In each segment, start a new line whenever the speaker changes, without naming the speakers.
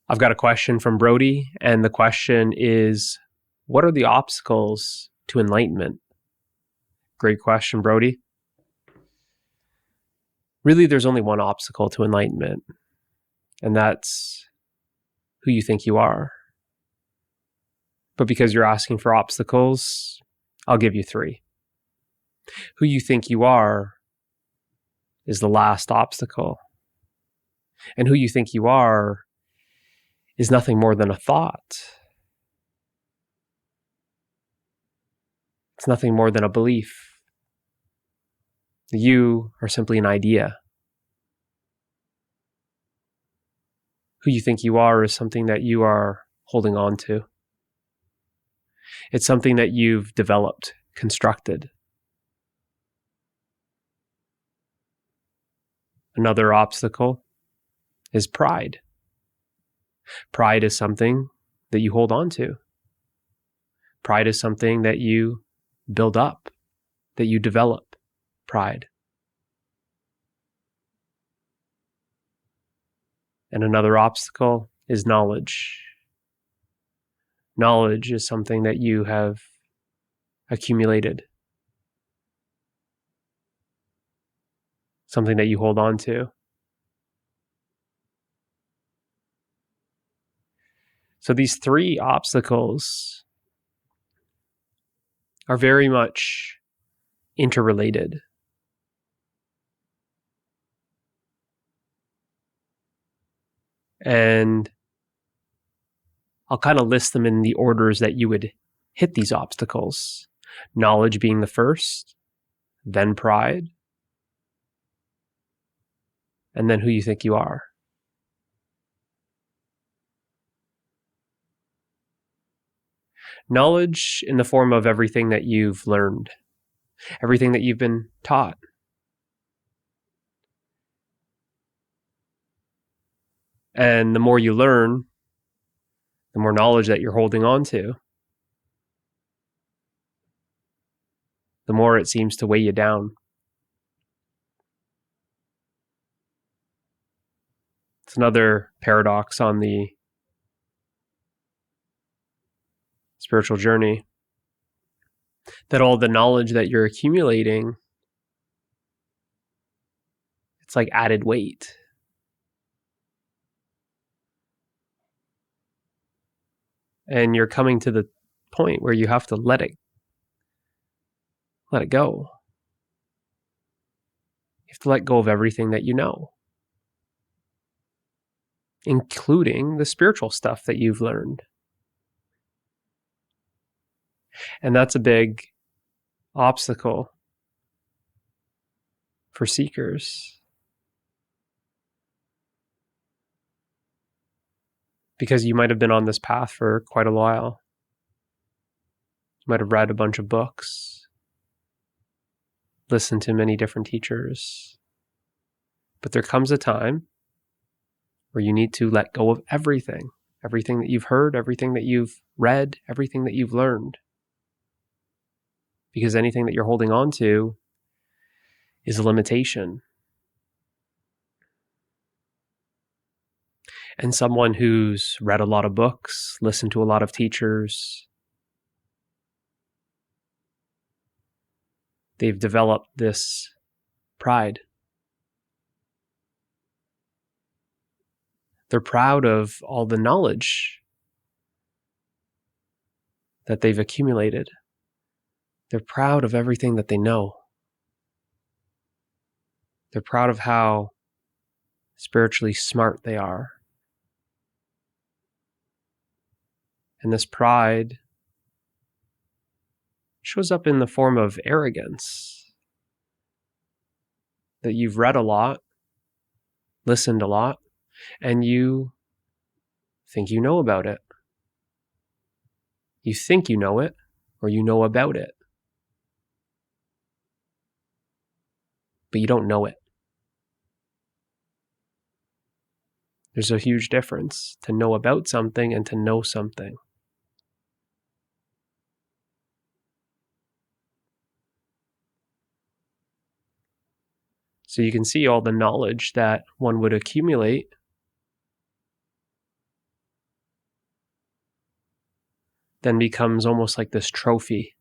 I've got a question from Brody, and the question is, what are the obstacles to enlightenment? Great question, Brody. Really, there's only one obstacle to enlightenment, and that's who you think you are. But because you're asking for obstacles, I'll give you 3. Who you think you are is the last obstacle. And who you think you are is nothing more than a thought. It's nothing more than a belief. You are simply an idea. Who you think you are is something that you are holding on to. It's something that you've developed, constructed. Another obstacle is pride. Pride is something that you hold on to. Pride is something that you build up, that you develop. Pride. And another obstacle is knowledge. Knowledge is something that you have accumulated, something that you hold on to. So these 3 obstacles are very much interrelated. And I'll kind of list them in the orders that you would hit these obstacles. Knowledge being the first, then pride, and then who you think you are. Knowledge in the form of everything that you've learned, everything that you've been taught. And the more you learn, the more knowledge that you're holding on to, the more it seems to weigh you down. It's another paradox on the spiritual journey, that all the knowledge that you're accumulating, it's like added weight. And you're coming to the point where you have to let it go. You have to let go of everything that you know, including the spiritual stuff that you've learned. And that's a big obstacle for seekers. Because you might have been on this path for quite a while. You might have read a bunch of books, listened to many different teachers. But there comes a time where you need to let go of everything that you've heard, everything that you've read, everything that you've learned. Because anything that you're holding on to is a limitation. And someone who's read a lot of books, listened to a lot of teachers, they've developed this pride. They're proud of all the knowledge that they've accumulated. They're proud of everything that they know. They're proud of how spiritually smart they are. And this pride shows up in the form of arrogance. That you've read a lot, listened a lot, and you think you know about it. You think you know it, or you know about it. But you don't know it. There's a huge difference to know about something and to know something. So you can see all the knowledge that one would accumulate then becomes almost like this trophy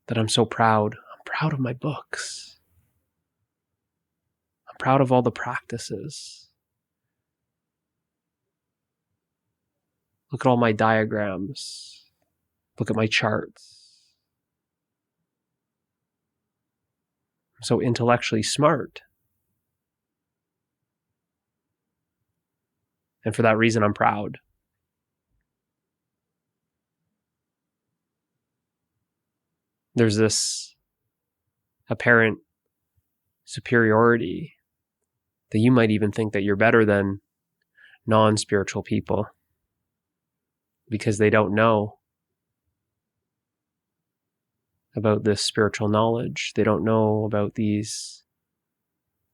that I'm so proud. I'm proud of my books. I'm proud of all the practices. Look at all my diagrams. Look at my charts. I'm so intellectually smart. And for that reason, I'm proud. There's this apparent superiority that you might even think that you're better than non-spiritual people because they don't know about this spiritual knowledge. They don't know about these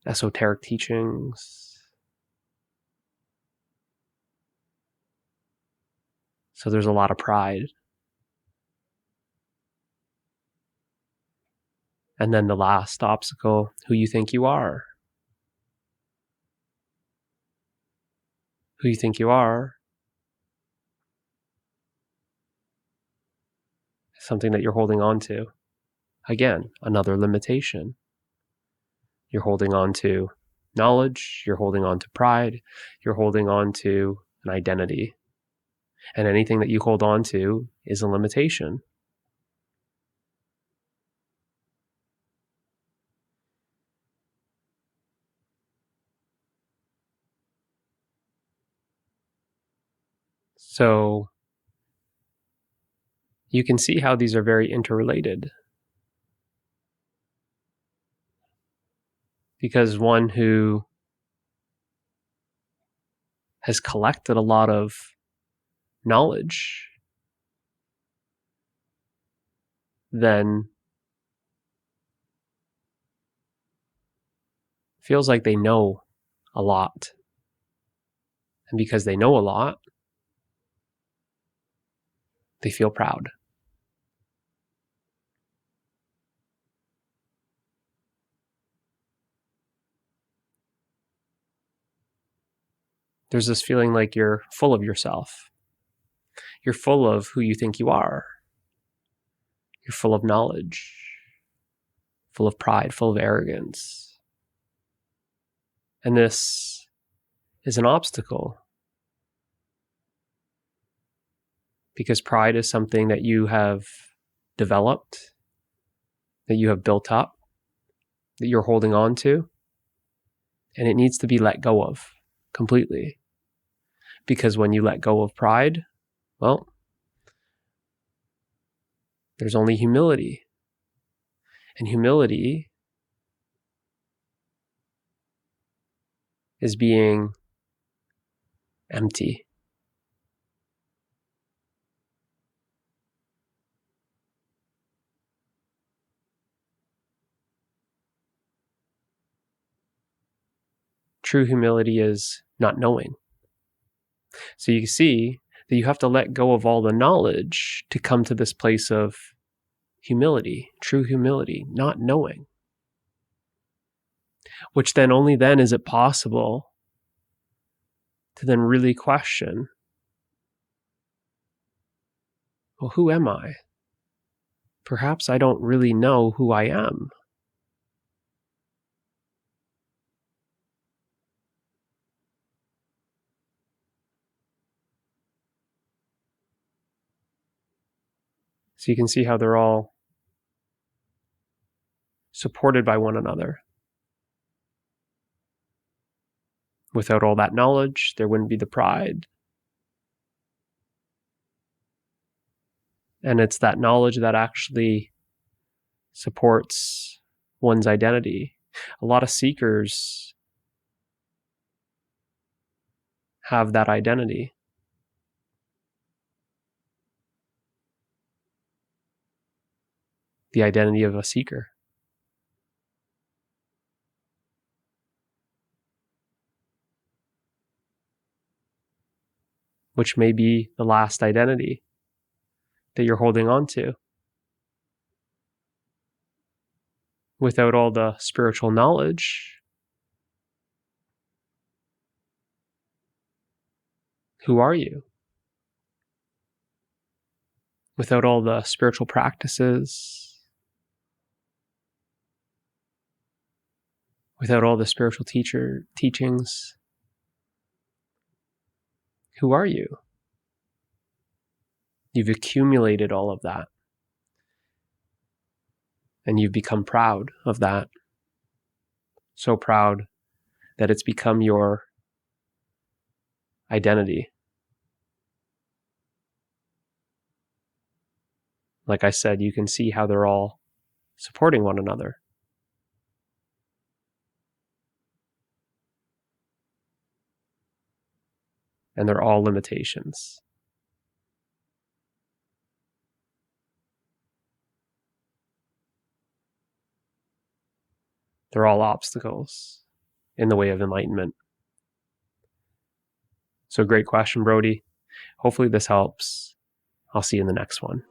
esoteric teachings. So there's a lot of pride. And then the last obstacle, who you think you are. Who you think you are is something that you're holding on to. Again, another limitation. You're holding on to knowledge, you're holding on to pride, you're holding on to an identity. And anything that you hold on to is a limitation. So you can see how these are very interrelated. Because one who has collected a lot of knowledge then feels like they know a lot. And because they know a lot, they feel proud. There's this feeling like you're full of yourself. You're full of who you think you are. You're full of knowledge, full of pride, full of arrogance. And this is an obstacle because pride is something that you have developed, that you have built up, that you're holding on to, and it needs to be let go of completely. Because when you let go of pride, well, there's only humility. And humility is being empty. True humility is not knowing. So you see that you have to let go of all the knowledge to come to this place of humility, true humility, not knowing. Which then only then is it possible to then really question, well, who am I? Perhaps I don't really know who I am. So you can see how they're all supported by one another. Without all that knowledge, there wouldn't be the pride. And it's that knowledge that actually supports one's identity. A lot of seekers have that identity. The identity of a seeker. Which may be the last identity that you're holding on to. Without all the spiritual knowledge, who are you? without all the spiritual practices, without all the spiritual teachings, who are you? You've accumulated all of that. And you've become proud of that. So proud that it's become your identity. Like I said, you can see how they're all supporting one another. And they're all limitations. They're all obstacles in the way of enlightenment. So great question, Brody. Hopefully this helps. I'll see you in the next one.